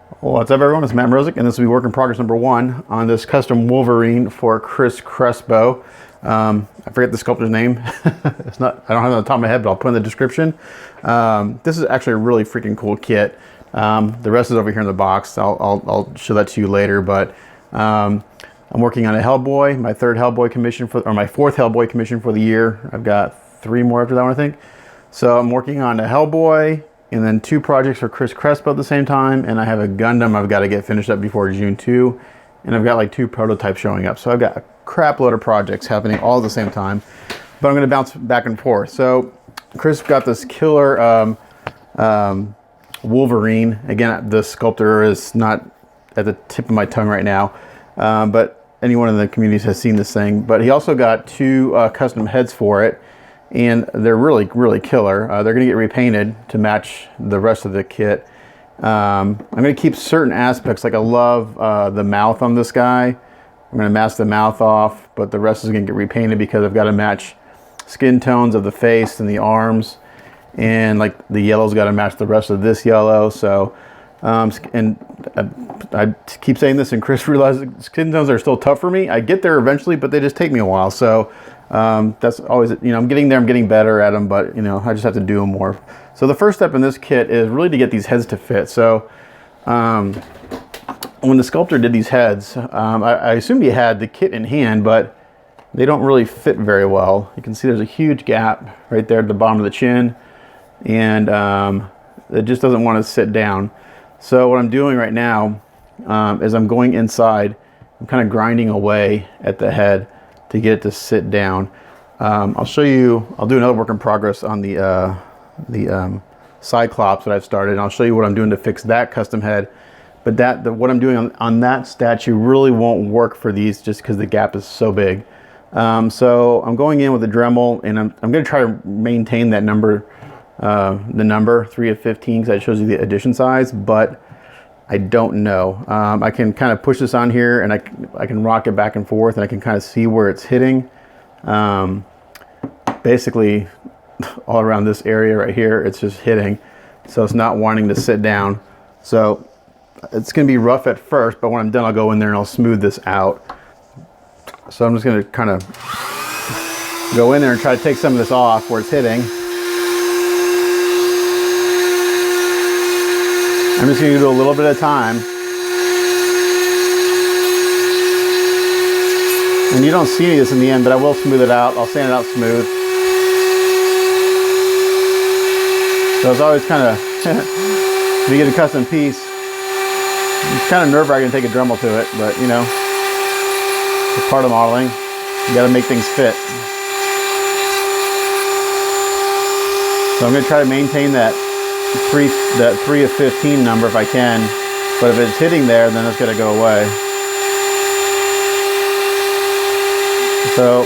What's up, everyone? It's Matt Mrozik, and this will be work in progress number 1 on this custom Wolverine for Chris Crespo. I forget the sculptor's name. It's not, I don't have it on the top of my head, but I'll put in the description. This is actually a really freaking cool kit. The rest is over here in the box. I'll show that to you later, but I'm working on a Hellboy, my fourth Hellboy commission for the year. I've got 3 more after that one, I think. So I'm working on a Hellboy, and then 2 projects for Chris Crespo at the same time, and I have a Gundam I've got to get finished up before June 2, and I've got like 2 prototypes showing up. So I've got a crap load of projects happening all at the same time, but I'm going to bounce back and forth. So Chris got this killer Wolverine. Again, the sculptor is not at the tip of my tongue right now, but anyone in the community has seen this thing. But he also got 2 custom heads for it, and they're really killer. They're going to get repainted to match the rest of the kit. I'm going to keep certain aspects, like I love the mouth on this guy. I'm going to mask the mouth off, but the rest is going to get repainted because I've got to match skin tones of the face and the arms, and like the yellow's got to match the rest of this yellow. So and I keep saying this, and Chris realizes skin tones are still tough for me. I get there eventually, but they just take me a while. So that's always, you know, I'm getting there, I'm getting better at them, but you know, I just have to do them more. So the first step in this kit is really to get these heads to fit. So when the sculptor did these heads, I assumed he had the kit in hand, but they don't really fit very well. You can see there's a huge gap right there at the bottom of the chin, and it just doesn't want to sit down. So what I'm doing right now is I'm going inside. I'm kind of grinding away at the head to get it to sit down. I'll show you, I'll do another work in progress on the Cyclops that I've started, and I'll show you what I'm doing to fix that custom head. But what I'm doing on that statue really won't work for these, just because the gap is so big. So I'm going in with a Dremel, and I'm going to try to maintain that number, the number 3 of 15, because that shows you the edition size, but I don't know. I can kind of push this on here, and I can rock it back and forth, and I can kind of see where it's hitting. Basically, all around this area right here, it's just hitting. So it's not wanting to sit down. So it's going to be rough at first, but when I'm done, I'll go in there and I'll smooth this out. So I'm just going to kind of go in there and try to take some of this off where it's hitting. I'm just going to do a little bit at a time. And you don't see any of this in the end, but I will smooth it out. I'll sand it out smooth. So it's always kind of, if you get a custom piece, it's kind of nerve-wracking to take a Dremel to it, but you know, it's part of modeling. You got to make things fit. So I'm going to try to maintain that 3 of 15 number if I can, but if it's hitting there, then it's going to go away. So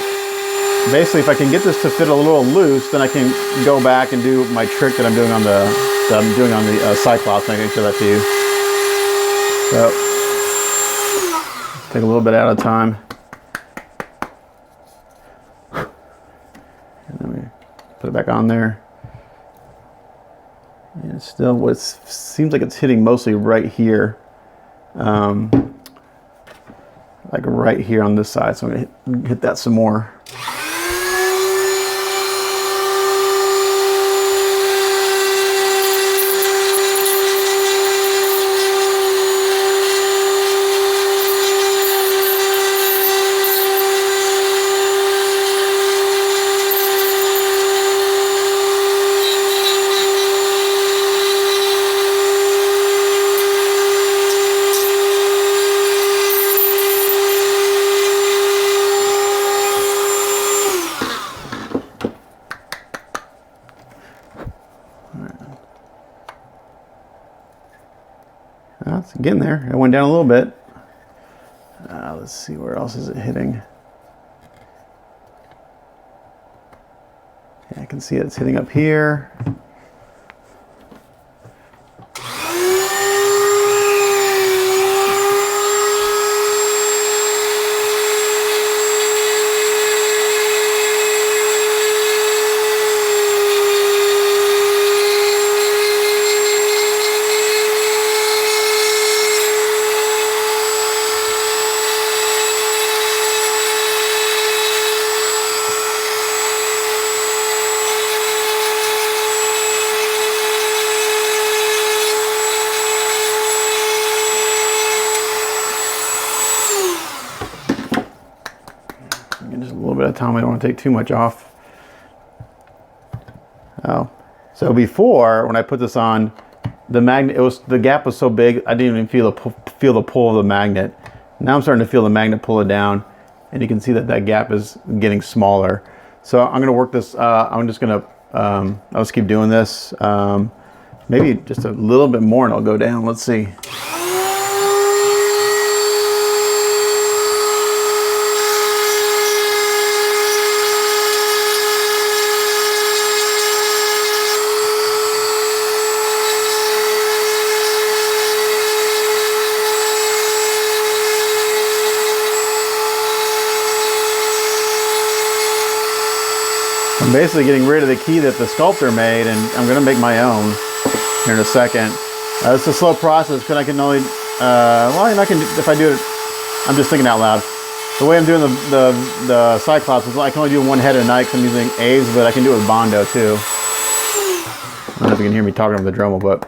basically, if I can get this to fit a little loose, then I can go back and do my trick that I'm doing on the Cyclops, and I can show that to you. So take a little bit at a time. And then we put it back on there. And it's still, what seems like it's hitting mostly right here. Like right here on this side. So I'm going to hit that some more. It's getting there. It went down a little bit. Let's see, where else is it hitting? Yeah, I can see it's hitting up here. of time. I don't want to take too much off. Oh, so before when I put this on, the gap was so big I didn't even feel the pull of the magnet. Now I'm starting to feel the magnet pull it down, and you can see that gap is getting smaller. So I'm gonna work this. I'm just gonna I'll just keep doing this. Maybe just a little bit more and I'll go down. Let's see. I'm basically getting rid of the key that the sculptor made, and I'm going to make my own here in a second. It's a slow process because I can only, well, I can, if I do it, I'm just thinking out loud. The way I'm doing the Cyclops is I can only do one head a night because I'm using A's, but I can do it with Bondo too. I don't know if you can hear me talking over the Dremel, but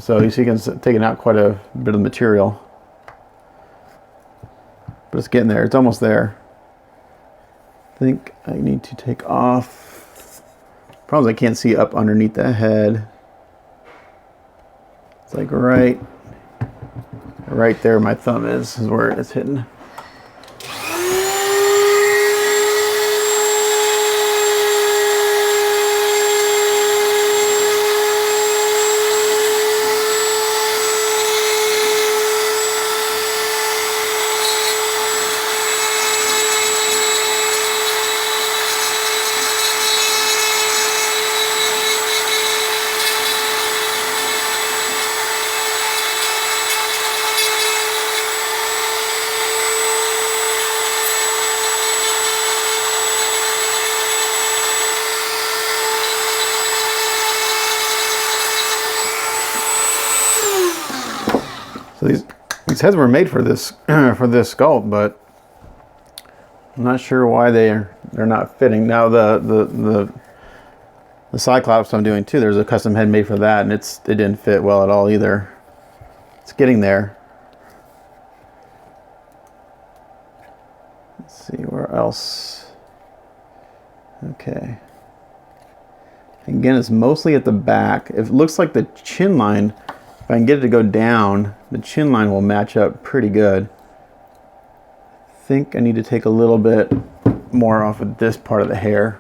so you see, it's taking out quite a bit of material, but it's getting there. It's almost there. I think I need to take off. Problem is I can't see up underneath the head. It's like right there my thumb is where it's hitting. So these heads were made for this sculpt, but I'm not sure why they're not fitting. Now the Cyclops I'm doing too, there's a custom head made for that, and it didn't fit well at all either. It's getting there. Let's see where else. Okay. Again, it's mostly at the back. It looks like the chin line, if I can get it to go down, the chin line will match up pretty good. I think I need to take a little bit more off of this part of the hair.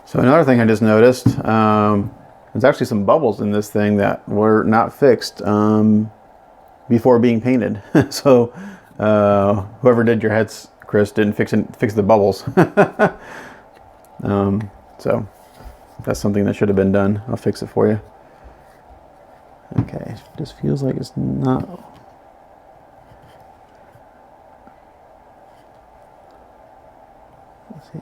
So another thing I just noticed, there's actually some bubbles in this thing that were not fixed before being painted. So whoever did your heads, Chris, didn't fix the bubbles. So that's something that should have been done. I'll fix it for you. Okay, just feels like it's not. Let's see.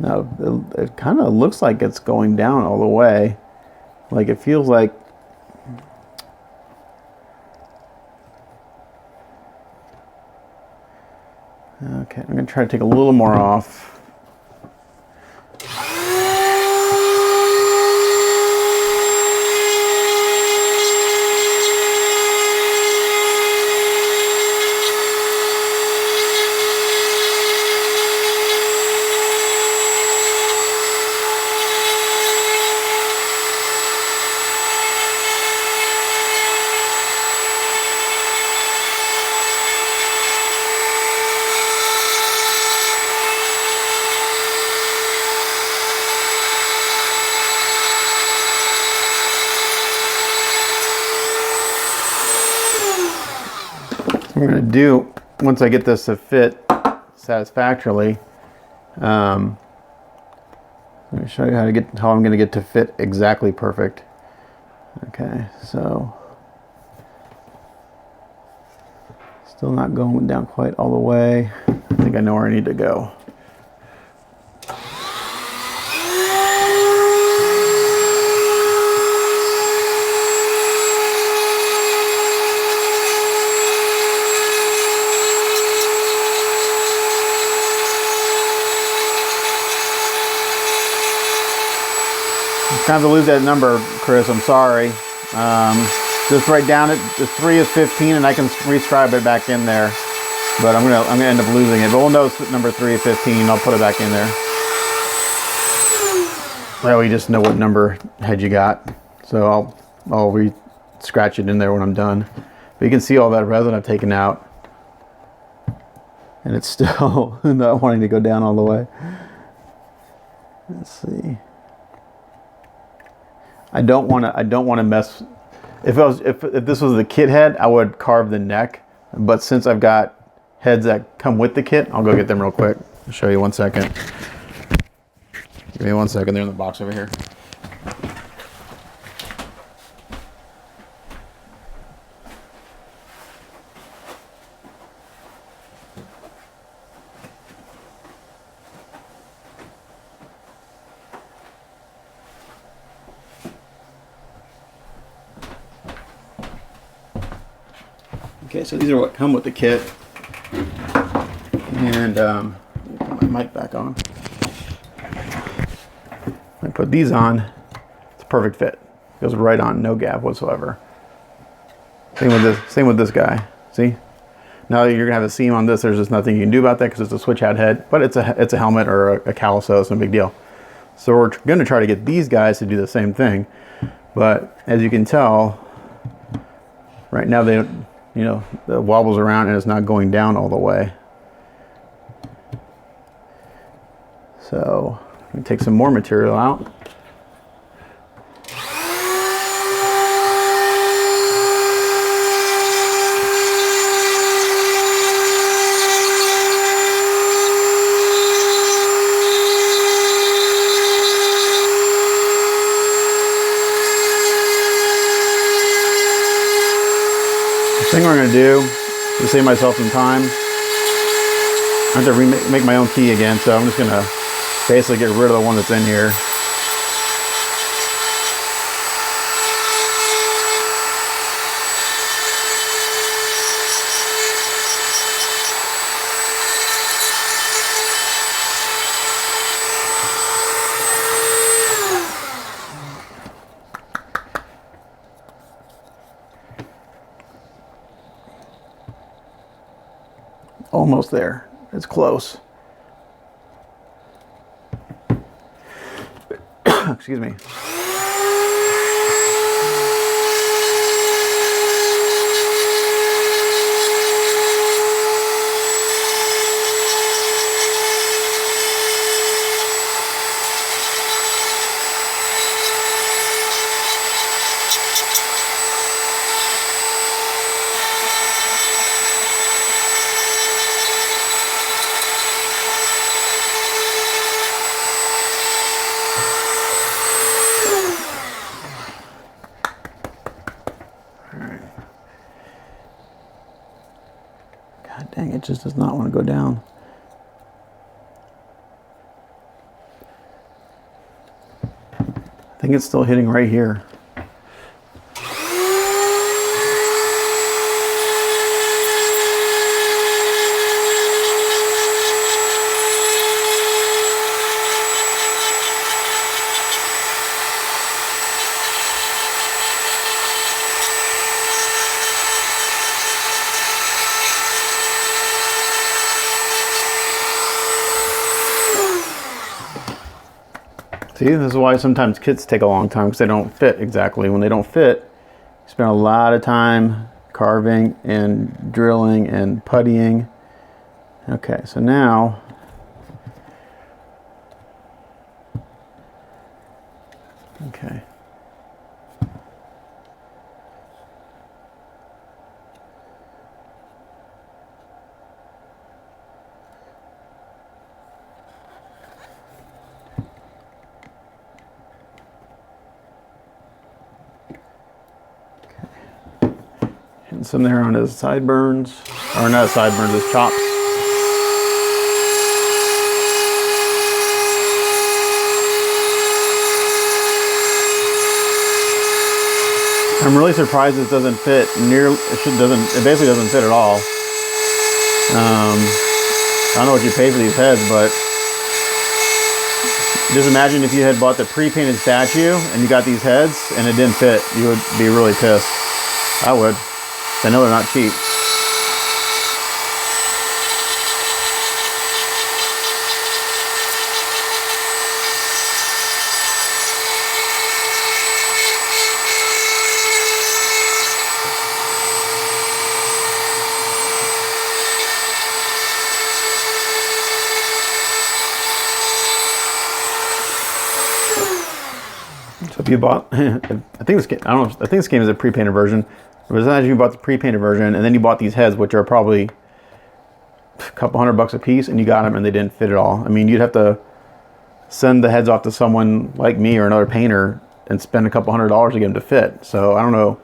No, it kind of looks like it's going down all the way. Like it feels like. Okay, I'm going to try to take a little more off. I'm going to do, once I get this to fit satisfactorily, let me show you how I'm going to get to fit exactly perfect. Okay, so still not going down quite all the way. I think I know where I need to go. Kind of lose that number, Chris. I'm sorry. Just write down it. The 3 is 15, and I can rescribe it back in there. But I'm gonna end up losing it. But we'll know number 3 is 15. I'll put it back in there. Well, you just know what number head you got. So I'll re-scratch it in there when I'm done. But you can see all that resin I've taken out, and it's still not wanting to go down all the way. Let's see. I don't want to mess. If this was the kit head, I would carve the neck. But since I've got heads that come with the kit, I'll go get them real quick. I'll show you 1 second. Give me 1 second. They're in the box over here. Okay, so these are what come with the kit, and put my mic back on. I put these on. It's a perfect fit. Goes right on, no gap whatsoever. Same with this. Same with this guy. See? Now you're gonna have a seam on this. There's just nothing you can do about that because it's a switch out head. But it's a helmet or a cowl, so it's no big deal. So we're gonna try to get these guys to do the same thing. But as you can tell, right now they. You know, it wobbles around and it's not going down all the way. So, I'm going to take some more material out. The thing we're going to do to save myself some time, I have to make my own key again, so I'm just going to basically get rid of the one that's in here. Almost there. It's close. Excuse me. God dang, it just does not want to go down. I think it's still hitting right here. See, this is why sometimes kits take a long time, because they don't fit exactly. When they don't fit, you spend a lot of time carving and drilling and puttying. Okay, so now okay. And some there on his sideburns, or not sideburns, his chops. I'm really surprised this doesn't fit near. It basically doesn't fit at all. I don't know what you pay for these heads, but just imagine if you had bought the pre-painted statue and you got these heads and it didn't fit, you would be really pissed. I would. I know they're not cheap. So if you bought, I think this game, I don't know, I think this game is a pre-painted version. But imagine you bought the pre-painted version and then you bought these heads, which are probably a couple $100 a piece, and you got them and they didn't fit at all. I mean, you'd have to send the heads off to someone like me or another painter and spend a couple $100 to get them to fit. So I don't know,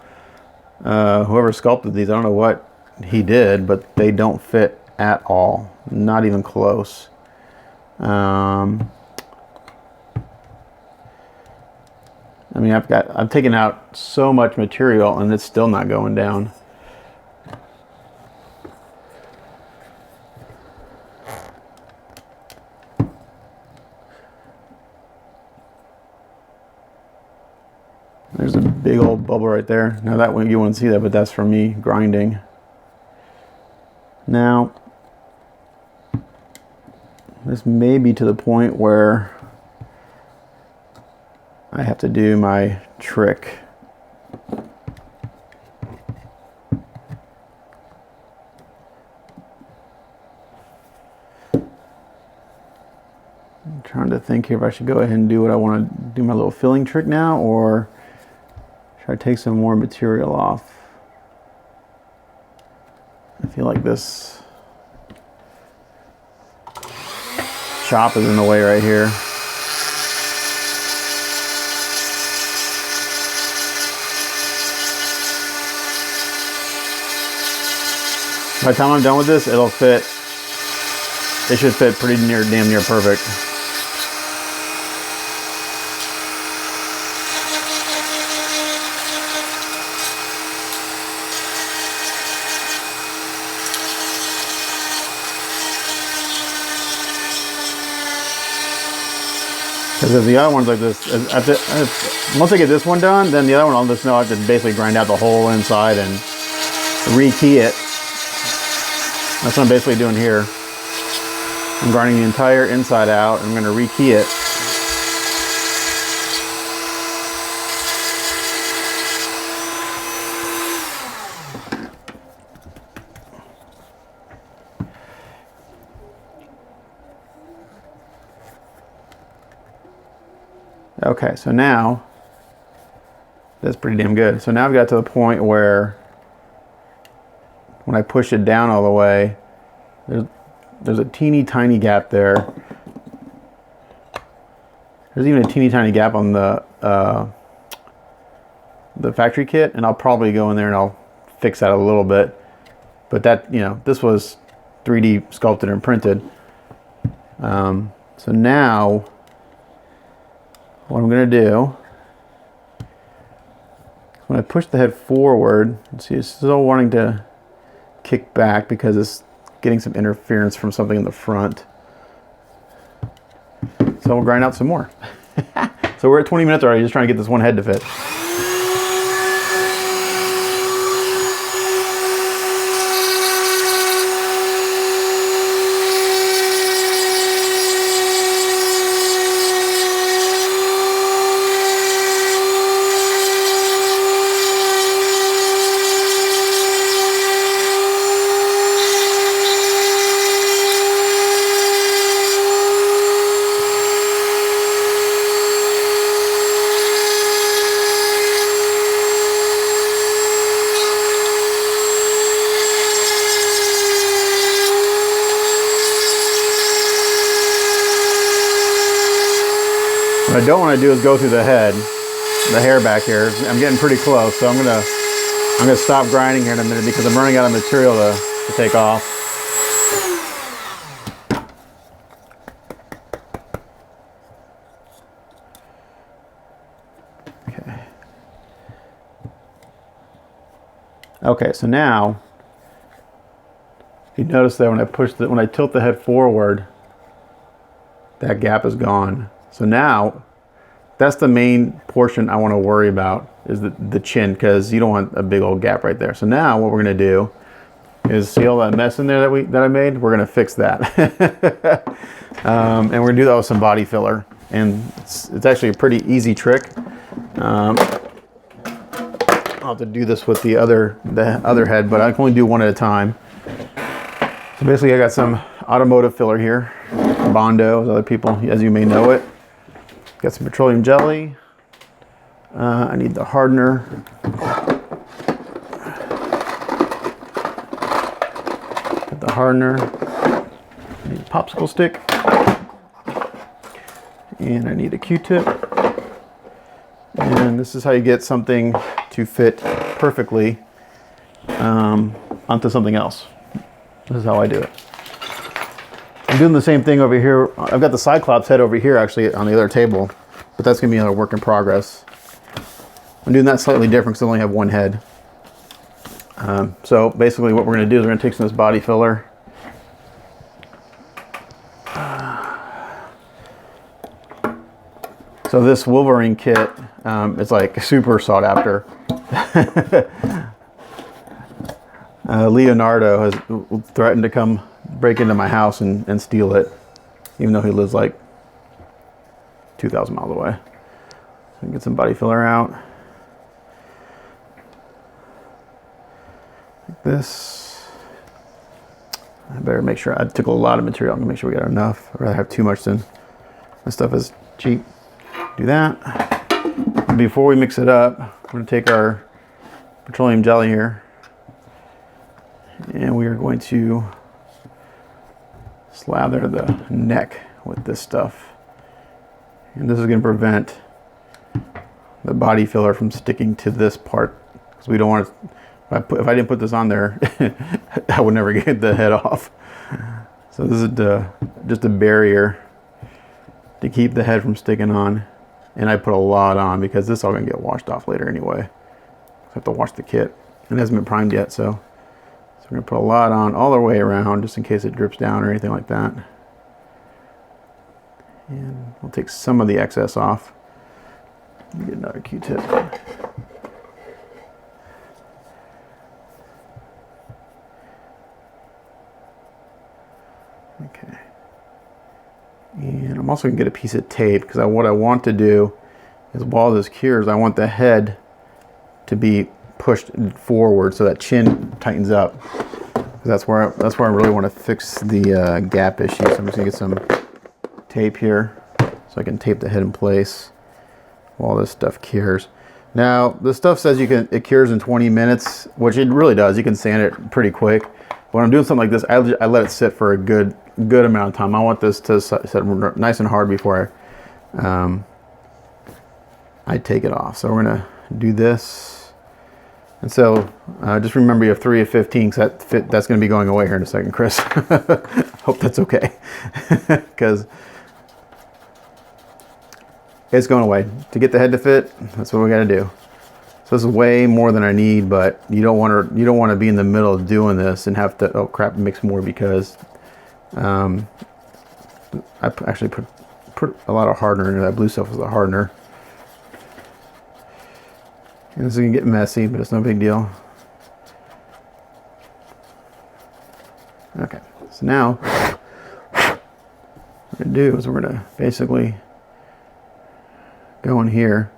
whoever sculpted these, I don't know what he did, but they don't fit at all. Not even close. I mean, I've taken out so much material and it's still not going down. There's a big old bubble right there. Now that one, you won't see that, but that's from me grinding. Now, this may be to the point where I have to do my trick. I'm trying to think here if I should go ahead and do what I want to do, my little filling trick now, or should I take some more material off? I feel like this chop is in the way right here. By the time I'm done with this, it'll fit. It should fit pretty damn near perfect. Because if the other one's like this, once I get this one done, then the other one I'll just know I have to basically grind out the whole inside and rekey it. That's what I'm basically doing here. I'm grinding the entire inside out and I'm going to rekey it. Okay, so now that's pretty damn good. So now I've got to the point where when I push it down all the way, there's a teeny tiny gap there. There's even a teeny tiny gap on the factory kit, and I'll probably go in there and I'll fix that a little bit. But that, you know, this was 3D sculpted and printed. So now what I'm going to do, when I push the head forward, see, it's still wanting to kick back because it's getting some interference from something in the front. So we'll grind out some more. So we're at 20 minutes already, just trying to get this one head to fit. What I don't want to do is go through the head, the hair back here. I'm getting pretty close, so I'm going to I'm going to stop grinding here in a minute because I'm running out of material to take off. Okay, so now you notice that when I tilt the head forward, that gap is gone. So now that's the main portion I want to worry about is the chin, because you don't want a big old gap right there. So now what we're going to do is see all that mess in there that I made. We're going to fix that, and we're going to do that with some body filler. And it's actually a pretty easy trick. I'll have to do this with the other head, but I can only do one at a time. So basically I got some automotive filler here, Bondo, as other people, as you may know it. Got some petroleum jelly. I need the hardener. Got the hardener. I need a popsicle stick. And I need a Q-tip. And this is how you get something to fit perfectly onto something else. This is how I do it. I'm doing the same thing over here. I've got the Cyclops head over here actually on the other table, but that's gonna be another work in progress. I'm doing that slightly different because I only have one head. So basically what we're gonna do is we're gonna take some of this body filler. So this Wolverine kit, it's like super sought after. Leonardo has threatened to come break into my house and steal it, even though he lives like 2,000 miles away. So get some body filler out. Like this. I better make sure, I took a lot of material. I'm gonna make sure we got enough. I'd rather have too much than this stuff is cheap. Do that. Before we mix it up, we're going to take our petroleum jelly here and we are going to slather the neck with this stuff. And this is going to prevent the body filler from sticking to this part, because we don't want to, if I didn't put this on there, I would never get the head off. So this is just a barrier to keep the head from sticking on. And I put a lot on because this is all going to get washed off later anyway. I have to wash the kit. It hasn't been primed yet, so we're going to put a lot on all the way around just in case it drips down or anything like that. And we'll take some of the excess off. Let me get another Q-tip. Okay. And I'm also going to get a piece of tape, because what I want to do is while this cures, I want the head to be pushed forward so that chin tightens up. That's where I really want to fix the gap issue. So I'm just going to get some tape here so I can tape the head in place while this stuff cures. Now, the stuff says it cures in 20 minutes, which it really does. You can sand it pretty quick. When I'm doing something like this, I let it sit for a good amount of time. I want this to set nice and hard before I take it off. So we're gonna do this. And so just remember you have 3 of 15, because that's gonna be going away here in a second, Chris. Hope that's okay. Because it's going away. To get the head to fit, that's what we gotta do. So this is way more than I need, but you don't want to be in the middle of doing this and have to, oh crap, mix more, because I actually put a lot of hardener in there. That blue stuff was the hardener. And this is gonna get messy, but it's no big deal. Okay, so now what we're gonna do is we're gonna basically go in here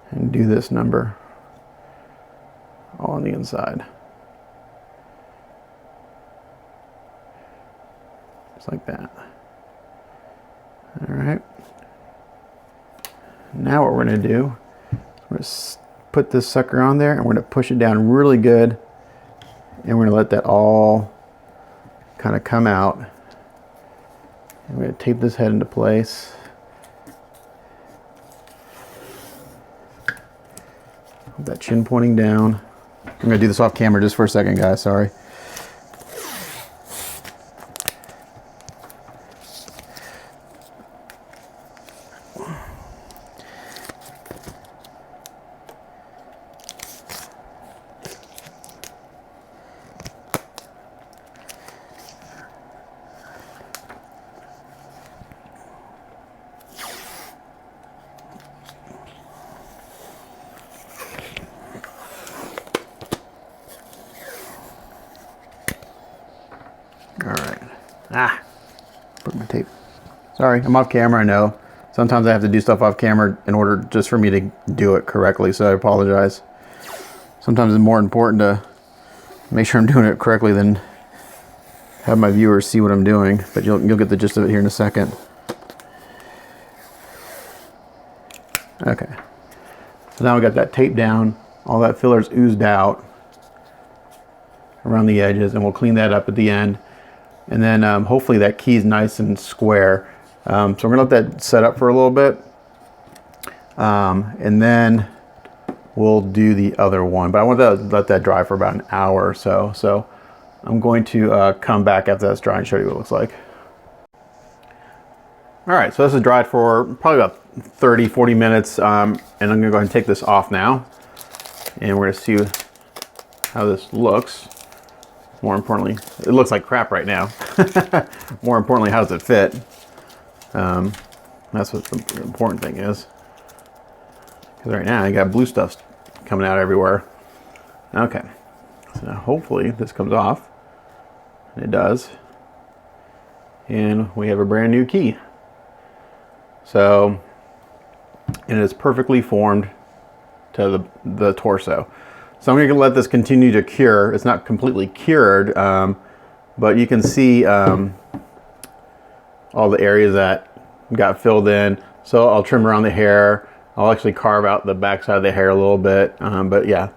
and do this number all on the inside. Just like that. All right. Now what we're gonna do, we're gonna put this sucker on there and we're gonna push it down really good, and we're gonna let that all kind of come out. And we're gonna tape this head into place. That chin pointing down. I'm gonna do this off camera just for a second, guys, sorry. Put my tape. Sorry, I'm off camera, I know. Sometimes I have to do stuff off camera in order just for me to do it correctly, so I apologize. Sometimes it's more important to make sure I'm doing it correctly than have my viewers see what I'm doing, but you'll get the gist of it here in a second. Okay, so now we got that tape down, all that filler's oozed out around the edges, and we'll clean that up at the end. And then hopefully that key's nice and square. So we're gonna let that set up for a little bit. And then we'll do the other one. But I want to let that dry for about an hour or so. So I'm going to come back after that's dry and show you what it looks like. All right, so this is dried for probably about 30, 40 minutes. And I'm gonna go ahead and take this off now. And we're gonna see how this looks. More importantly, it looks like crap right now. More importantly, how does it fit? That's what the important thing is. Because right now, you got blue stuff coming out everywhere. Okay, so now hopefully this comes off. And it does. And we have a brand new key. So, and it is perfectly formed to the torso. So I'm going to let this continue to cure. It's not completely cured, but you can see all the areas that got filled in. So I'll trim around the hair. I'll actually carve out the back side of the hair a little bit. But yeah,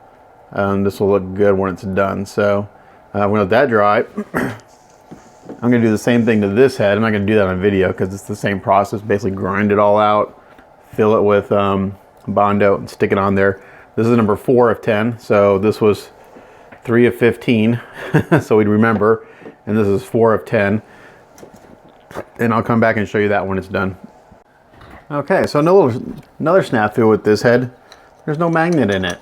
this will look good when it's done. So I'm going to let that dry. I'm going to do the same thing to this head. I'm not going to do that on video because it's the same process. Basically grind it all out, fill it with Bondo and stick it on there. This is number 4 of 10, so this was 3 of 15, so we'd remember, and this is 4 of 10, and I'll come back and show you that when it's done. Okay, so another snafu with this head. There's no magnet in it.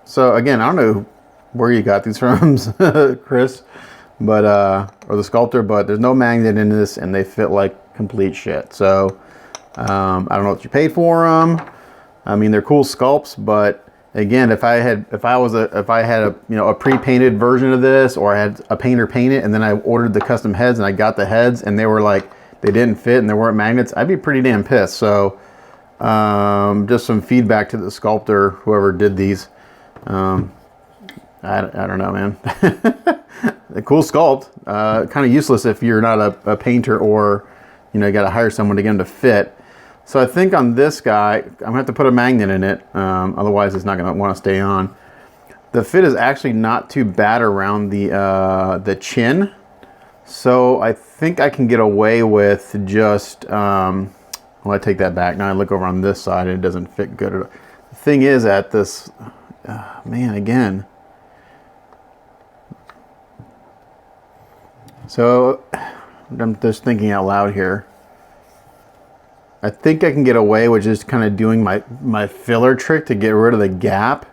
So again, I don't know where you got these from, Chris, but or the sculptor, but there's no magnet in this, and they fit like complete shit. So I don't know what you paid for them. I mean, they're cool sculpts, but again, if I had a a pre-painted version of this, or I had a painter paint it, and then I ordered the custom heads and I got the heads and they were like, they didn't fit and there weren't magnets, I'd be pretty damn pissed. So just some feedback to the sculptor, whoever did these. I don't know, man. A cool sculpt, kind of useless if you're not a painter, or you got to hire someone to get them to fit. So I think on this guy, I'm gonna have to put a magnet in it, otherwise it's not gonna want to stay on. The fit is actually not too bad around the chin, so I think I can get away with just, well, I take that back. Now I look over on this side and it doesn't fit good at all. The thing is at this, man, again. So I'm just thinking out loud here. I think I can get away with just kind of doing my filler trick to get rid of the gap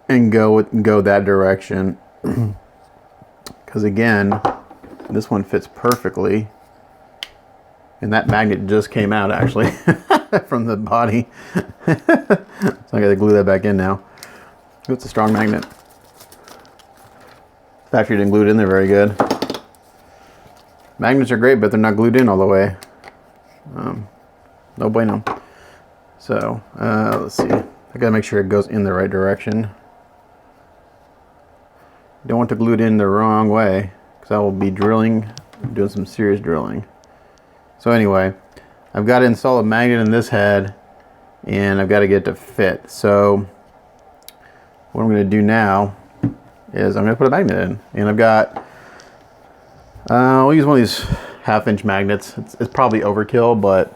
and go that direction. Because again, this one fits perfectly. And that magnet just came out actually from the body. So I got to glue that back in now. It's a strong magnet. Factory didn't glue it in there very good. Magnets are great, but they're not glued in all the way. No bueno. So let's see. I gotta make sure it goes in the right direction. Don't want to glue it in the wrong way, because I will be doing some serious drilling. So anyway, I've got to install a magnet in this head, and I've got to get it to fit. So what I'm going to do now is I'm going to put a magnet in, and I've got I'll use one of these 1/2-inch magnets. It's probably overkill, but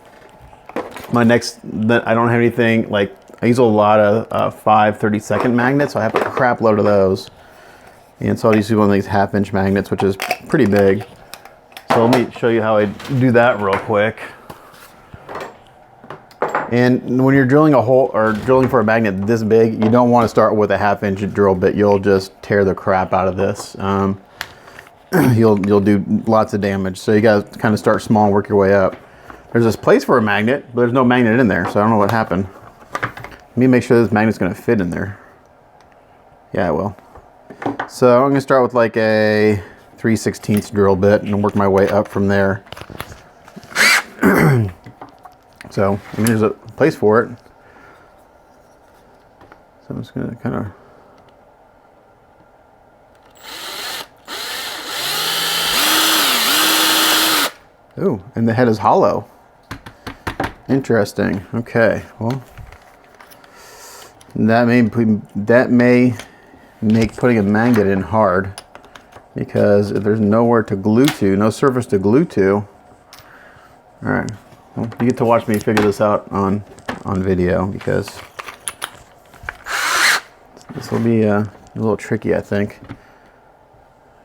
I don't have anything like I use a lot of 5 30-second magnets, so I have a crap load of those. And so I'll use one of these 1/2-inch magnets, which is pretty big. So let me show you how I do that real quick. And when you're drilling a hole or drilling for a magnet this big, you don't want to start with a 1/2-inch drill bit. You'll just tear the crap out of this. You'll do lots of damage. So you got to kind of start small and work your way up. There's this place for a magnet, but there's no magnet in there, so I don't know what happened. Let me make sure this magnet's going to fit in there. Yeah, it will. So I'm going to start with like a 3/16 drill bit and work my way up from there. So, I mean, there's a place for it. So I'm just going to kind of... Ooh, and the head is hollow. Interesting. Okay, well, that may make putting a magnet in hard, because if there's nowhere to glue to, no surface to glue to. All right. Well, you get to watch me figure this out on video, because this will be a little tricky, I think.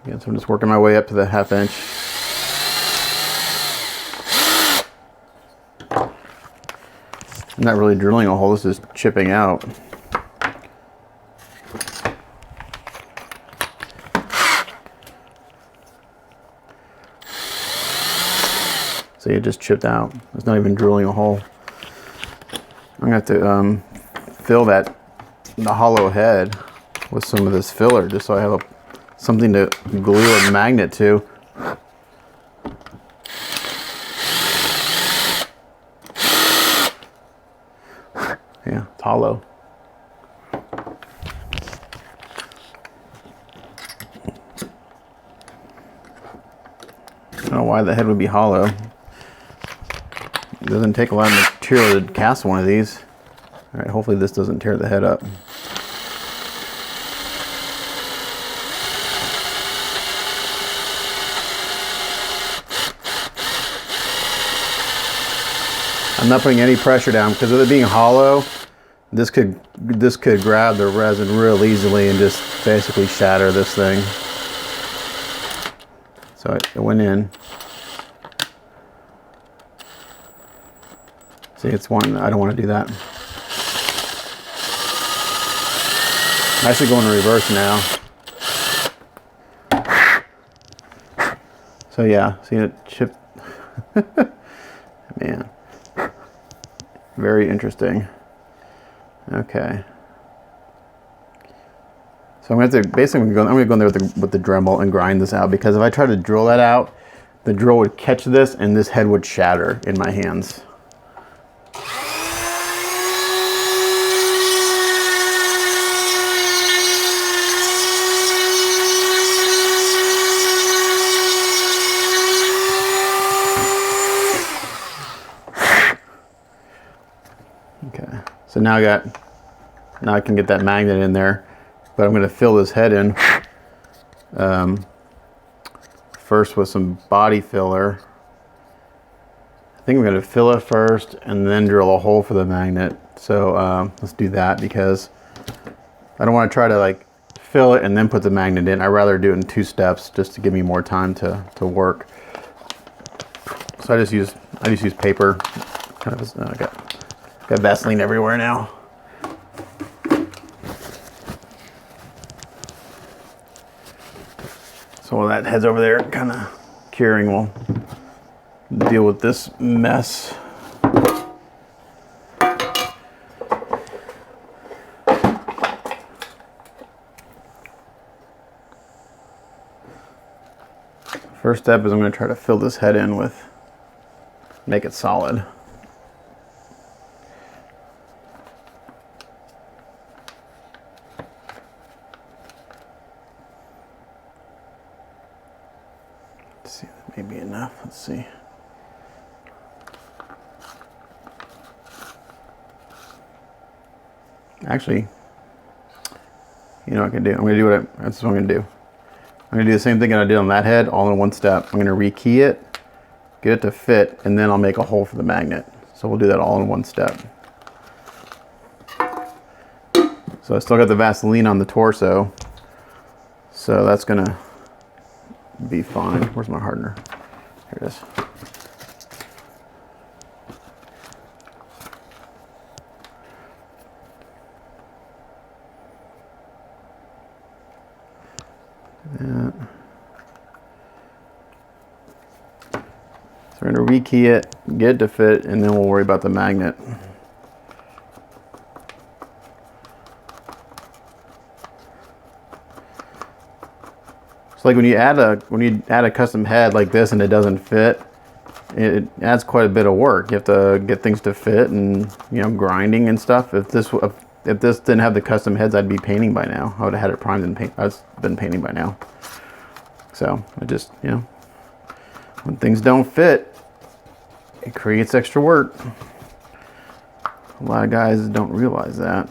Again, so I'm just working my way up to the 1/2-inch. I'm not really drilling a hole, this is chipping out. See, it just chipped out. It's not even drilling a hole. I'm gonna have to fill the hollow head with some of this filler, just so I have something to glue a magnet to. Yeah, it's hollow. I don't know why the head would be hollow. It doesn't take a lot of material to cast one of these. All right, hopefully this doesn't tear the head up. I'm not putting any pressure down, because of it being hollow, this could grab the resin real easily and just basically shatter this thing. So it went in. See, it's one, I don't want to do that. I'm actually going in reverse now. So yeah, see it chip. Man. Very interesting. Okay. So I'm going to basically I'm going to go in there with the Dremel and grind this out, because if I try to drill that out, the drill would catch this and this head would shatter in my hands. Okay, so now I can get that magnet in there, but I'm going to fill this head in first with some body filler. I think I'm going to fill it first and then drill a hole for the magnet. So let's do that, because I don't want to try to like fill it and then put the magnet in. I'd rather do it in 2 steps, just to give me more time to work. So I just use paper. Kind of, got Vaseline everywhere now. So while that head's over there kind of curing, we'll deal with this mess. First step is I'm going to try to fill this head in with, make it solid. Let's see, that may be enough. Let's see. Actually, you know what I can do? I'm going to do that's what I'm going to do. I'm going to do the same thing that I did on that head, all in one step. I'm going to rekey it, get it to fit, and then I'll make a hole for the magnet. So we'll do that all in one step. So I still got the Vaseline on the torso. So that's gonna be fine. Where's my hardener? Here it is. So we're going to rekey it, get it to fit, and then we'll worry about the magnet. So like when you add a custom head like this and it doesn't fit, it adds quite a bit of work. You have to get things to fit and, you know, grinding and stuff. If this didn't have the custom heads, I'd be painting by now. I would have had it primed and I've been painting by now. So I just, you know, when things don't fit, it creates extra work. A lot of guys don't realize that.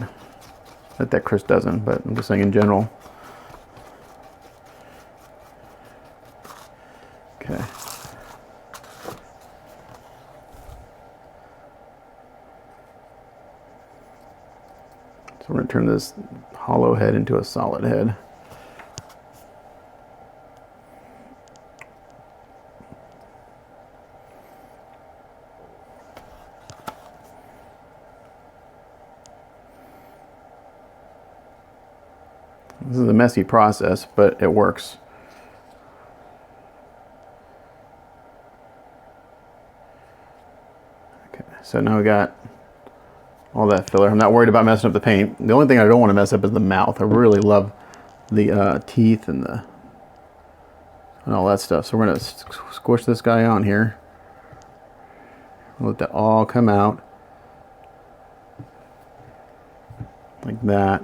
Not that Chris doesn't, but I'm just saying in general. Okay. So we're going to turn this hollow head into a solid head. This is a messy process, but it works. Okay, so now we got all that filler. I'm not worried about messing up the paint. The only thing I don't want to mess up is the mouth. I really love the teeth and all that stuff. So we're going to squish this guy on here. Let that all come out like that.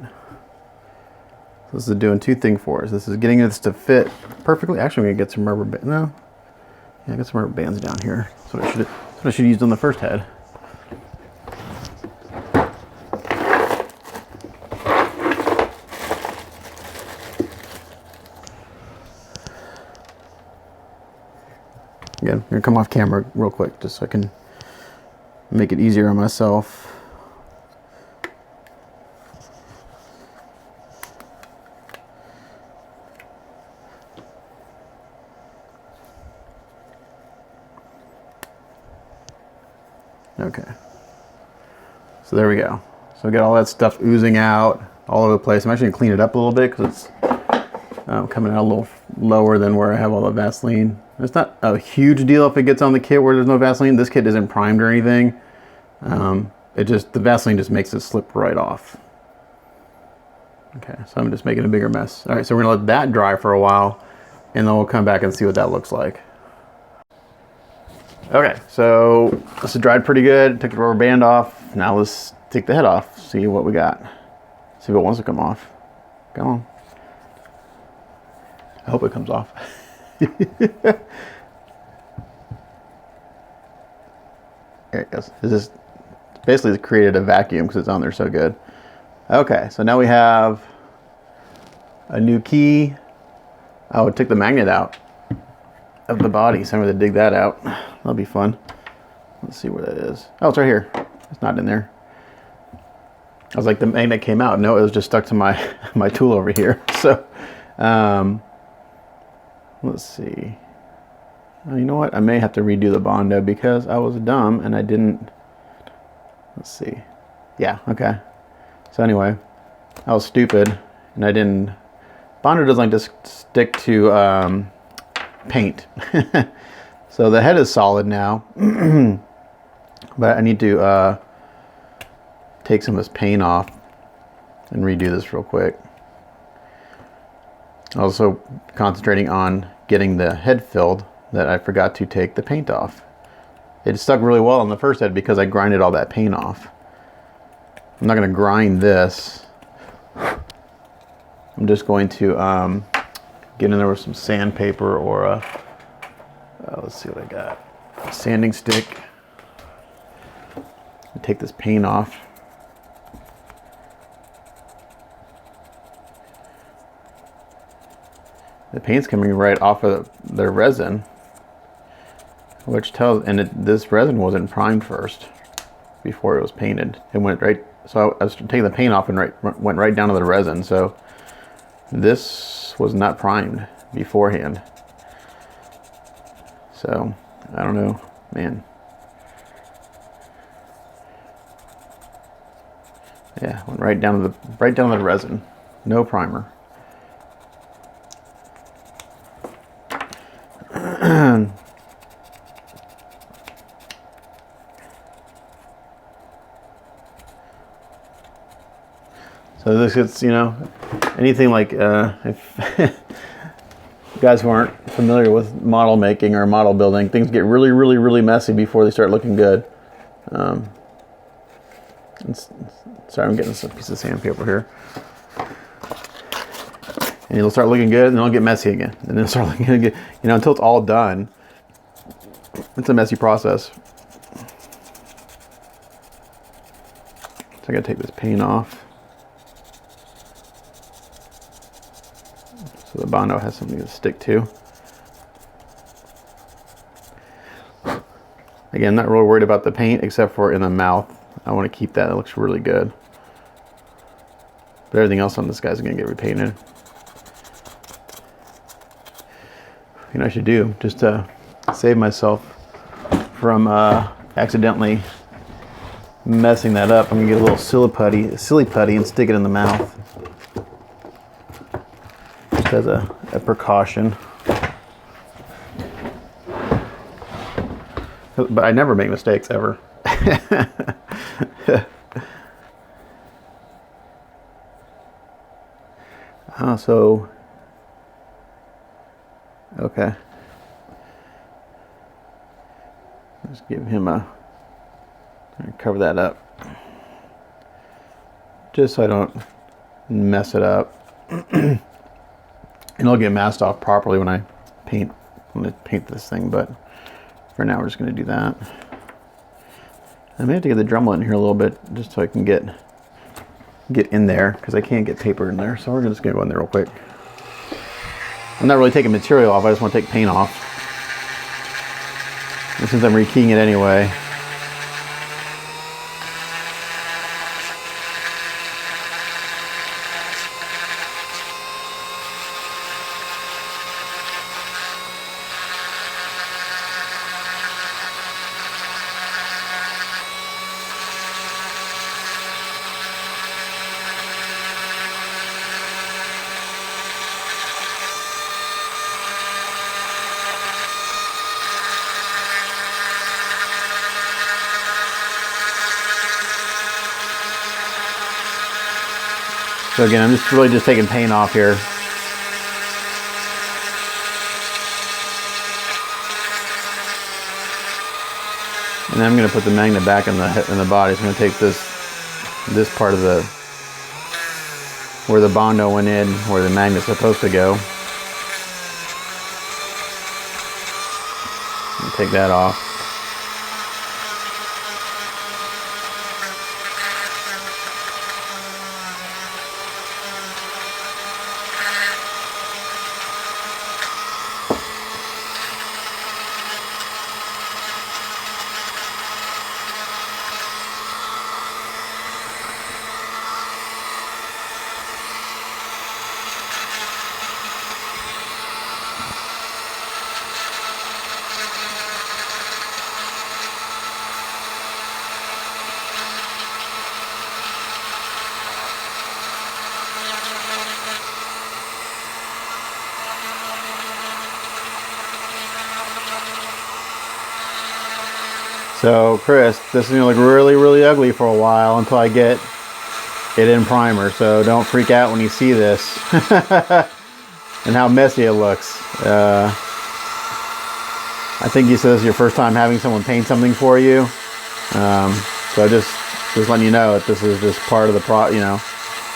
So this is doing two things for us. This is getting this to fit perfectly. Actually, I'm gonna get some rubber bands. No, yeah, I got some rubber bands down here. That's what I should have used on the first head. Again, I'm gonna come off camera real quick just so I can make it easier on myself. Okay, so there we go. So I got all that stuff oozing out all over the place. I'm actually gonna clean it up a little bit because it's coming out a little lower than where I have all the Vaseline. It's not a huge deal if it gets on the kit where there's no Vaseline. This kit isn't primed or anything. The Vaseline just makes it slip right off. Okay, so I'm just making a bigger mess. All right, so we're gonna let that dry for a while and then we'll come back and see what that looks like. Okay, so this is dried pretty good. Took the rubber band off. Now let's take the head off, see what we got. See if it wants to come off. Come on. I hope it comes off. There it goes. It's just basically created a vacuum because it's on there so good. Okay, so now we have a new key. Oh, it took the magnet out of the body, so I'm going to dig that out. That'll be fun. Let's see where that is. Oh, it's right here. It's not in there. I was like, the magnet came out. No, it was just stuck to my tool over here. So, let's see. Oh, you know what? I may have to redo the Bondo because I was dumb and I didn't. Let's see. Yeah, okay. So anyway, I was stupid and I didn't. Bondo doesn't like to stick to paint. So the head is solid now, but I need to take some of this paint off and redo this real quick. Also concentrating on getting the head filled that I forgot to take the paint off. It stuck really well on the first head because I grinded all that paint off. I'm not going to grind this. I'm just going to get in there with some sandpaper or a let's see what I got. A sanding stick. Take this paint off. The paint's coming right off of the resin, which tells, and this resin wasn't primed first before it was painted. It went right so I was taking the paint off and went right down to the resin. So this was not primed beforehand. So I don't know, man. Yeah, went right down to the resin. No primer. So this is, you know, anything like if you guys who aren't familiar with model making or model building, things get really, really, really messy before they start looking good. Sorry, I'm getting some piece of sandpaper here. And it'll start looking good, and then it'll get messy again. And then it'll start looking good, you know, until it's all done. It's a messy process. So I gotta take this paint off, so the Bondo has something to stick to. Again, not really worried about the paint, except for in the mouth. I want to keep that. It looks really good. But everything else on this guy's gonna get repainted. You know, I should do, just to save myself from accidentally messing that up. I'm gonna get a little silly putty and stick it in the mouth, just as a precaution. But I never make mistakes, ever. So okay, let's give him cover that up, just so I don't mess it up. And it'll get masked off properly when I paint this thing, but for now we're just going to do that. I may have to get the Dremel in here a little bit, just so I can get in there, because I can't get paper in there. So we're just going to go in there real quick. I'm not really taking material off, I just want to take paint off. And since I'm rekeying it anyway, so again, I'm just really taking paint off here. And then I'm going to put the magnet back in the body. So I'm going to take this part of where the Bondo went in, where the magnet's supposed to go. And take that off. So Chris, this is going to look really, really ugly for a while until I get it in primer. So don't freak out when you see this and how messy it looks. I think you said this is your first time having someone paint something for you. So just letting you know that this is just part of the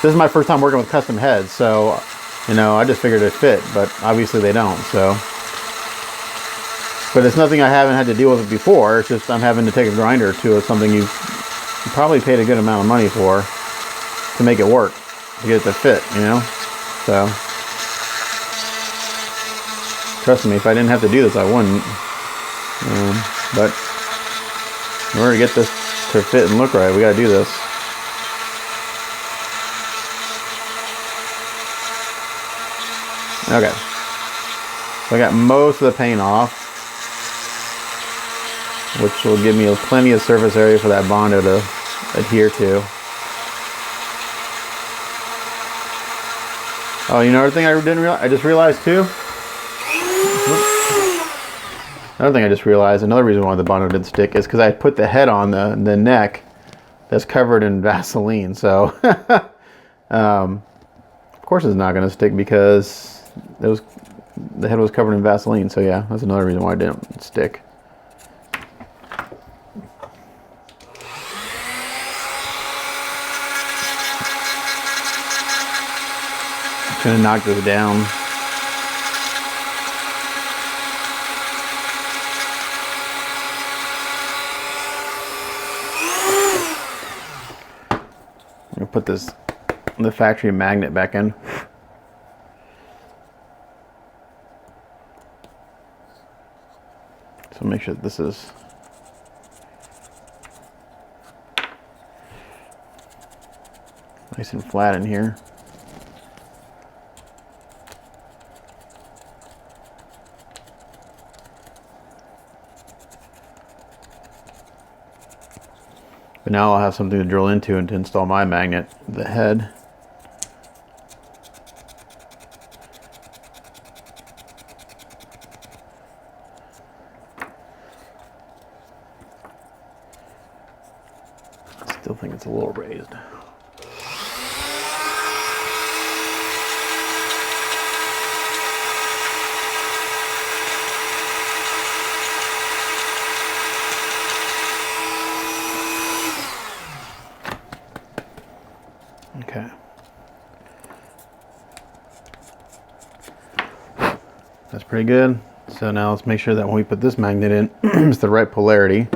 this is my first time working with custom heads. So, I just figured it'd fit, but obviously they don't. So. But it's nothing I haven't had to deal with before. It's just I'm having to take a grinder to something you probably paid a good amount of money for to make it work, to get it to fit, So, trust me, if I didn't have to do this, I wouldn't. But in order to get this to fit and look right, we got to do this. Okay. So I got most of the paint off, which will give me plenty of surface area for that Bondo to adhere to. Oh, you know another thing I didn't realize? I just realized too? Another thing I just realized, another reason why the Bondo didn't stick is because I put the head on the neck that's covered in Vaseline. So, of course it's not going to stick because the head was covered in Vaseline. So yeah, that's another reason why it didn't stick. I'm going to knock this down. I'm going to put the factory magnet back in. So make sure that this is nice and flat in here. But now I'll have something to drill into and to install my magnet, the head. Still think it's a little raised. Okay. That's pretty good. So now let's make sure that when we put this magnet in, it's the right polarity.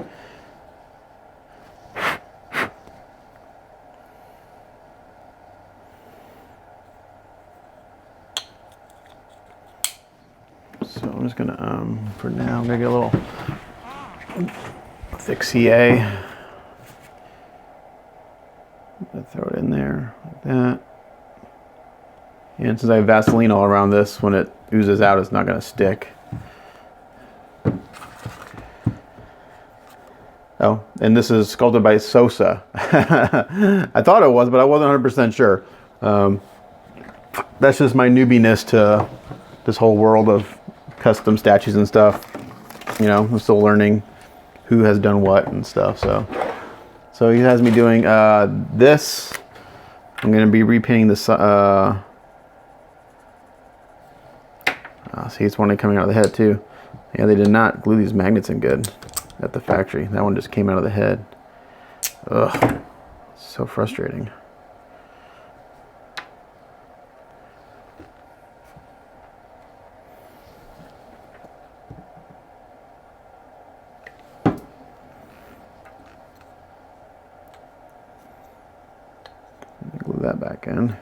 So I'm just gonna, for now, I'm gonna get a little thick CA. Throw it in there like that. And since I have Vaseline all around this, when it oozes out, it's not going to stick. Oh, and this is sculpted by Sosa. I thought it was, but I wasn't 100% sure. That's just my newbiness to this whole world of custom statues and stuff. You know, I'm still learning who has done what and stuff, So he has me doing this. I'm going to be repainting this. See, it's one coming out of the head too. Yeah, they did not glue these magnets in good at the factory. That one just came out of the head. Ugh, so frustrating. Glue that back in.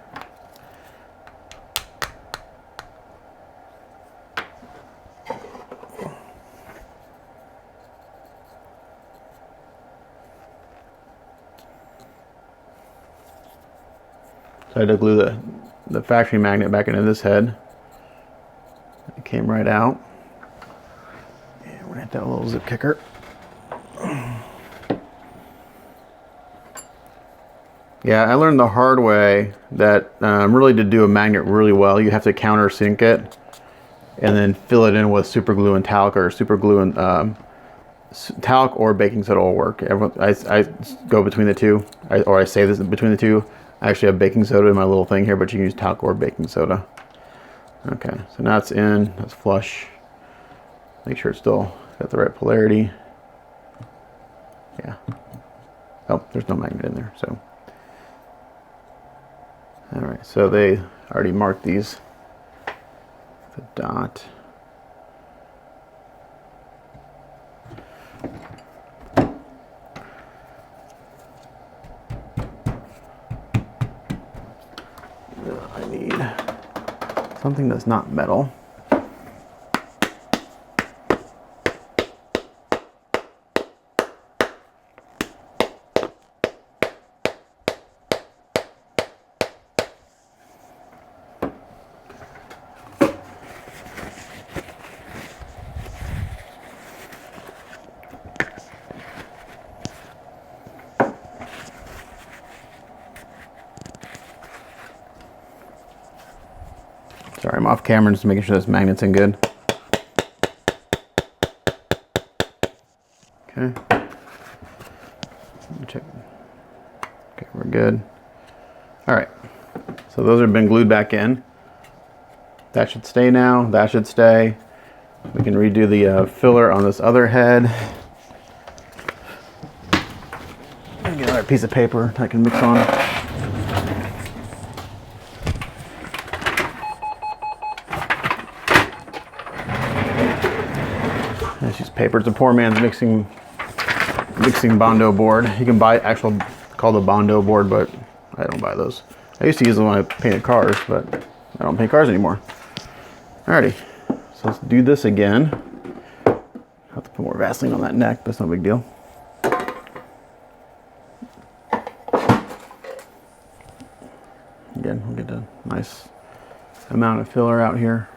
So I had to glue the factory magnet back into this head. It came right out. And we're gonna hit that little zip kicker. Yeah, I learned the hard way that really to do a magnet really well, you have to countersink it and then fill it in with super glue and talc, or super glue and talc or baking soda will work. I go between the two, or I say this between the two. I actually have baking soda in my little thing here, but you can use talc or baking soda. Okay, so now it's in, that's flush. Make sure it's still got the right polarity. Yeah. Oh, there's no magnet in there, so. All right, so they already marked these with a dot. I need something that's not metal. Sorry, I'm off camera just making sure this magnet's in good. Okay. Check. Okay, we're good. All right. So those have been glued back in. That should stay now. That should stay. We can redo the filler on this other head. Get another piece of paper I can mix on. Let's use paper. It's a poor man's mixing Bondo board. You can buy actual called a Bondo board, but I don't buy those. I used to use them when I painted cars, but I don't paint cars anymore. Alrighty, so let's do this again. I have to put more Vaseline on that neck, but it's no big deal. Again, we'll get a nice amount of filler out here.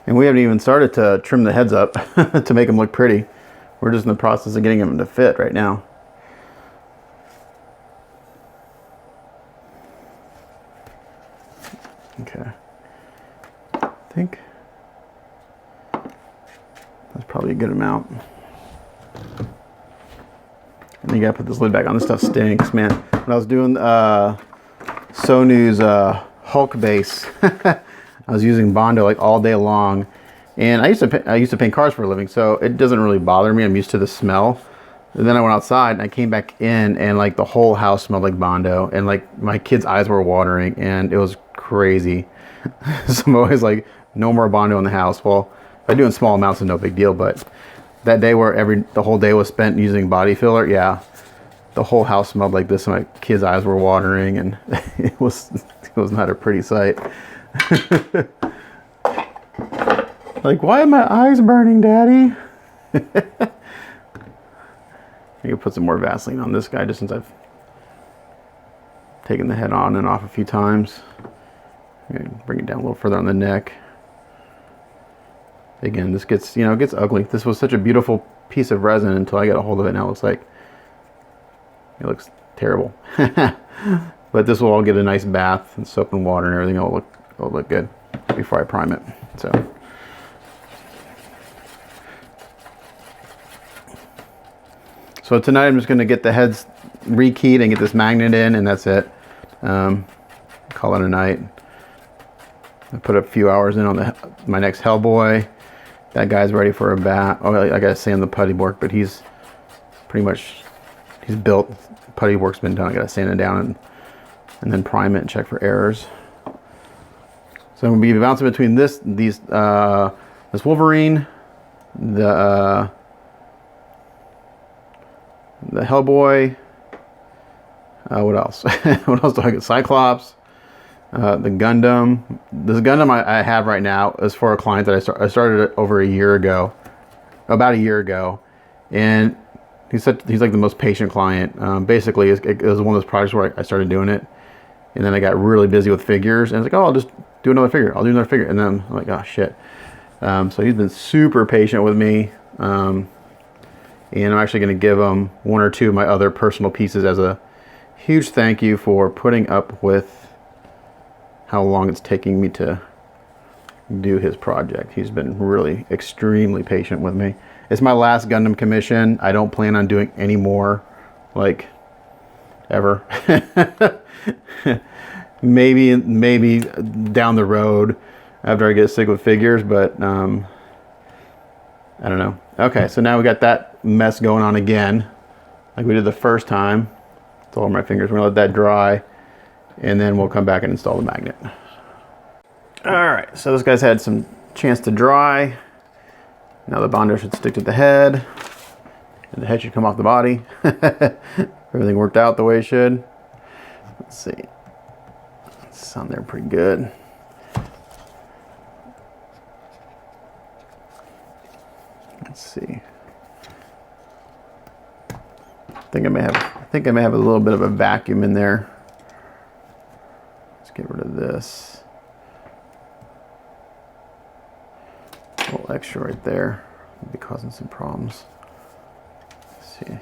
And we haven't even started to trim the heads up to make them look pretty. We're just in the process of getting them to fit right now. Okay. I think that's probably a good amount. And you gotta put this lid back on. This stuff stinks, man. When I was doing Sonu's Hulk base, I was using Bondo like all day long, and I used to paint cars for a living, so it doesn't really bother me. I'm used to the smell. And then I went outside and I came back in, and like the whole house smelled like Bondo, and like my kids' eyes were watering, and it was crazy. So I'm always like, no more Bondo in the house. Well, if I do in small amounts, it's no big deal, but that day where the whole day was spent using body filler, yeah, the whole house smelled like this, and my kids' eyes were watering, and it was not a pretty sight. Like, why are my eyes burning, Daddy? I can put some more Vaseline on this guy just since I've taken the head on and off a few times. Bring it down a little further on the neck. Again, this gets, it gets ugly. This was such a beautiful piece of resin until I got a hold of it. Now it looks terrible. But this will all get a nice bath and soap and water and everything. It'll look good before I prime it. So tonight I'm just going to get the heads rekeyed and get this magnet in, and that's it. Call it a night. I put a few hours in on my next Hellboy. That guy's ready for a bath. Oh, I gotta sand the putty work, but he's built. Putty work's been done. I gotta sand it down and then prime it and check for errors. So I'm gonna be bouncing between this Wolverine, the Hellboy. What else? What else do I get? Cyclops. The Gundam. This Gundam I have right now is for a client that I started it over a year ago, about a year ago, and he's like the most patient client. Basically, it was one of those projects where I started doing it, and then I got really busy with figures, and I was like, oh, I'll just do another figure. I'll do another figure, and then I'm like, oh shit. So he's been super patient with me, and I'm actually going to give him one or two of my other personal pieces as a huge thank you for putting up with how long it's taking me to do his project. He's been really extremely patient with me. It's my last Gundam commission. I don't plan on doing any more, like, ever. maybe down the road after I get sick with figures, but I don't know. Okay, so now we got that mess going on again, like we did the first time. It's all my fingers. We're gonna let that dry, and then we'll come back and install the magnet. All right, so this guy's had some chance to dry. Now the Bondo should stick to the head, and the head should come off the body. Everything worked out the way it should. Let's see. It's on there pretty good. Let's see. I think I may have a little bit of a vacuum in there. Let's get rid of this. A little extra right there. It'll be causing some problems. Let's see.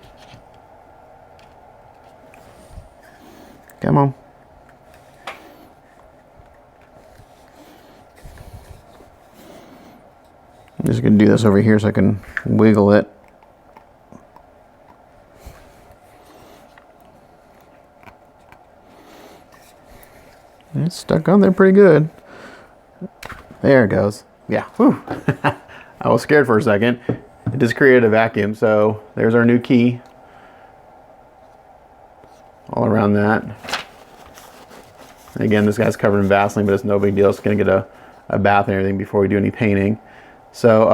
Come on. I'm just going to do this over here so I can wiggle it. It's stuck on there pretty good. There it goes. Yeah. Whew. I was scared for a second. It just created a vacuum. So there's our new key. All around that. Again, this guy's covered in Vaseline, but it's no big deal. It's going to get a bath and everything before we do any painting. So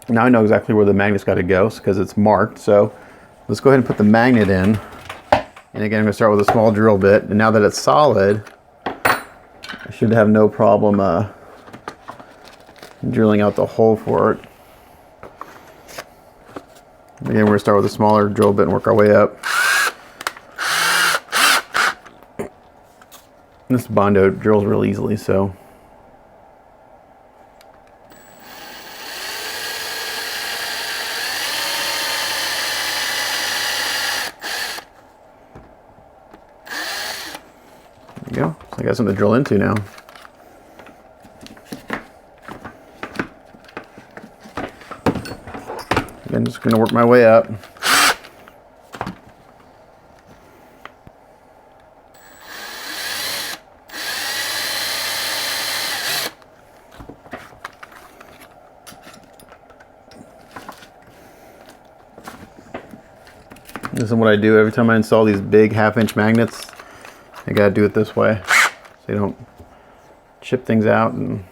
now I know exactly where the magnet's got to go because it's marked. So let's go ahead and put the magnet in. And again, I'm going to start with a small drill bit. And now that it's solid, I should have no problem drilling out the hole for it. Again, we're going to start with a smaller drill bit and work our way up. This Bondo drills real easily, so. There you go. So I got something to drill into now. Again, just going to work my way up. This is what I do every time I install these big 1/2-inch magnets. I gotta do it this way so you don't chip things out. And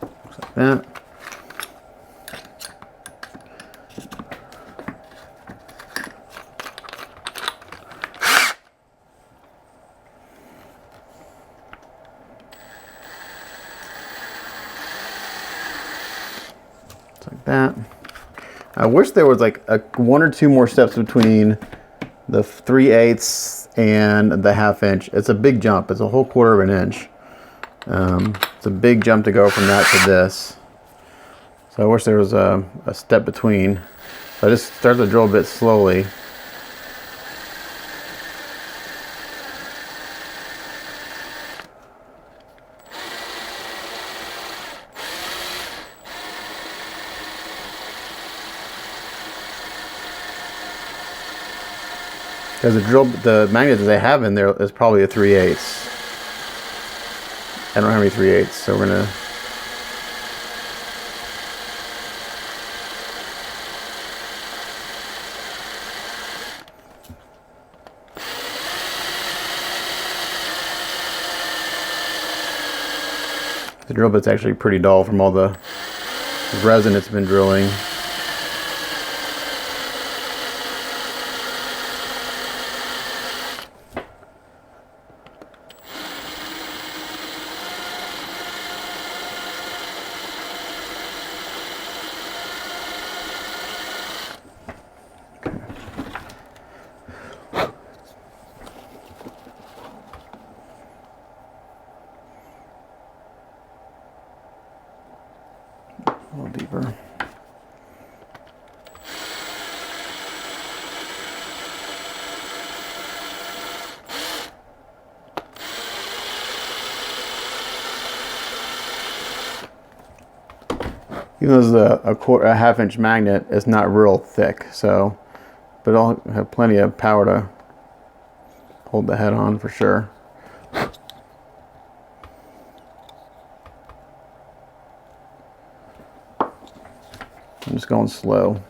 like that. Like that. I wish there was like 1 or 2 more steps between the 3/8 and the 1/2 inch. It's a big jump. It's a whole 1/4 inch. It's a big jump to go from that to this. So I wish there was a step between. So I just start the drill bit slowly. Because the magnet that they have in there is probably a 3/8. I don't have any 3/8, so we're gonna. The drill bit's actually pretty dull from all the resin it's been drilling. A little deeper. Even though this is a 1/2 inch magnet, it's not real thick, so, but it'll have plenty of power to hold the head on for sure. I'm just going slow.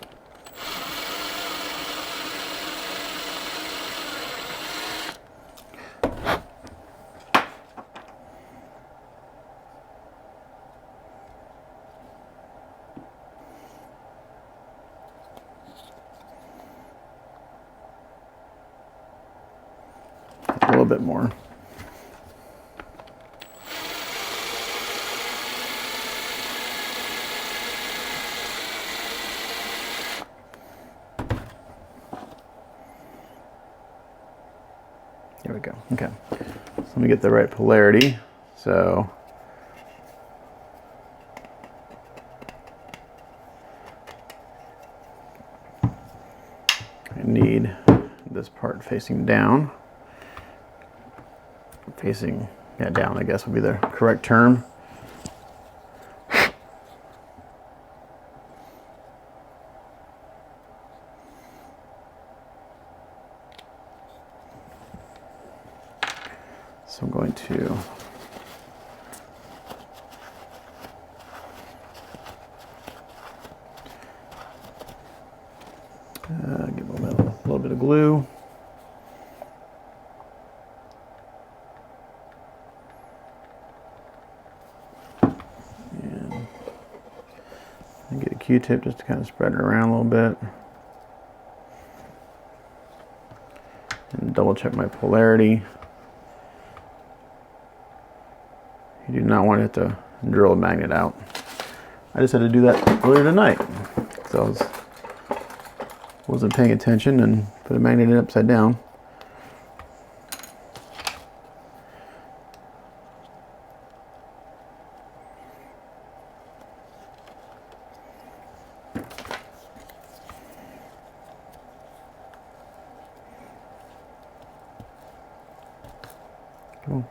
A little bit more. There we go. Okay. So let me get the right polarity. So this part facing down. Facing, yeah, down, I guess would be the correct term. So I'm going to give a little bit of glue. And get a Q-tip just to kind of spread it around a little bit. And double check my polarity. You do not want it to drill a magnet out. I just had to do that earlier tonight. So I wasn't paying attention and put a magnet in upside down. Cool.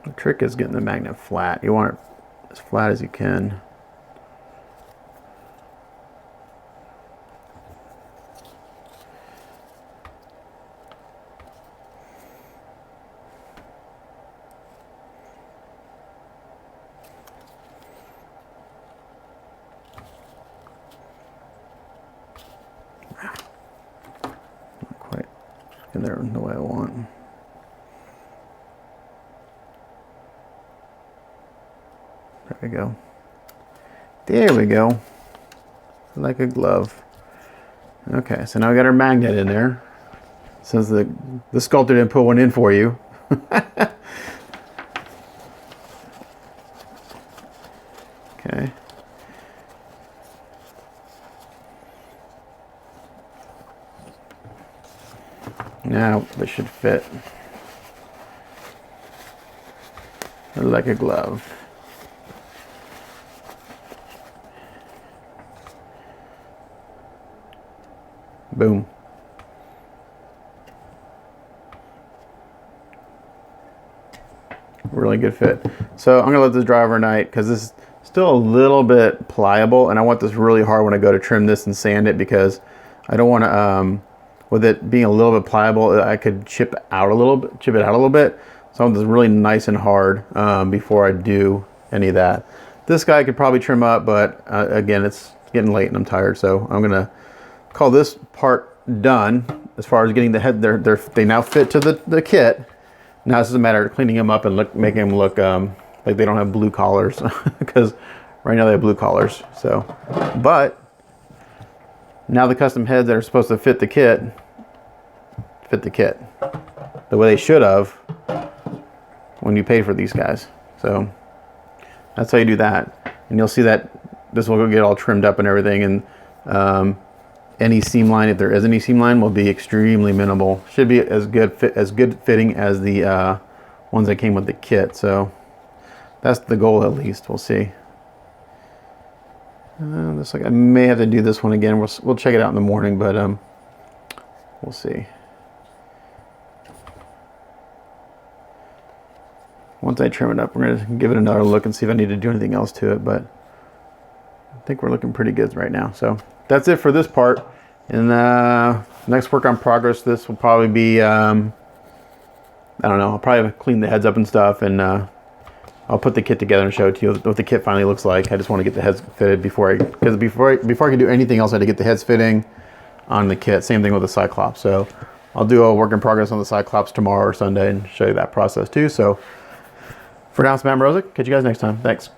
The trick is getting the magnet flat. You want it as flat as you can. Not quite in there the way I want. There we go. There we go. Like a glove. Okay, so now we got our magnet in there. Since the sculptor didn't put one in for you. Okay. Now this should fit. Like a glove. Boom. Really good fit. So I'm gonna let this dry overnight because this is still a little bit pliable, and I want this really hard when I go to trim this and sand it, because I don't want to, with it being a little bit pliable, I could chip it out a little bit. So I want this really nice and hard before I do any of that. This guy I could probably trim up, but again, it's getting late and I'm tired, so I'm gonna call this part done as far as getting the head. They now fit to the kit. Now it's just a matter of cleaning them up and making them look like they don't have blue collars, because right now they have blue collars. So, but now the custom heads that are supposed to fit the kit the way they should have when you paid for these guys. So that's how you do that, and you'll see that this will get all trimmed up and everything, and any seam line, if there is any seam line, will be extremely minimal. Should be as good fitting as the ones that came with the kit. So that's the goal, at least. We'll see. Looks like I may have to do this one again. We'll check it out in the morning, but we'll see. Once I trim it up, we're gonna give it another look and see if I need to do anything else to it. But I think we're looking pretty good right now. So that's it for this part. And next work on progress, this will probably be, I don't know, I'll probably clean the heads up and stuff, and I'll put the kit together and show it to you what the kit finally looks like. I just want to get the heads fitted before I can do anything else, I had to get the heads fitting on the kit. Same thing with the Cyclops. So I'll do a work in progress on the Cyclops tomorrow or Sunday and show you that process too. So for now, it's Matt Mrozek. Catch you guys next time. Thanks.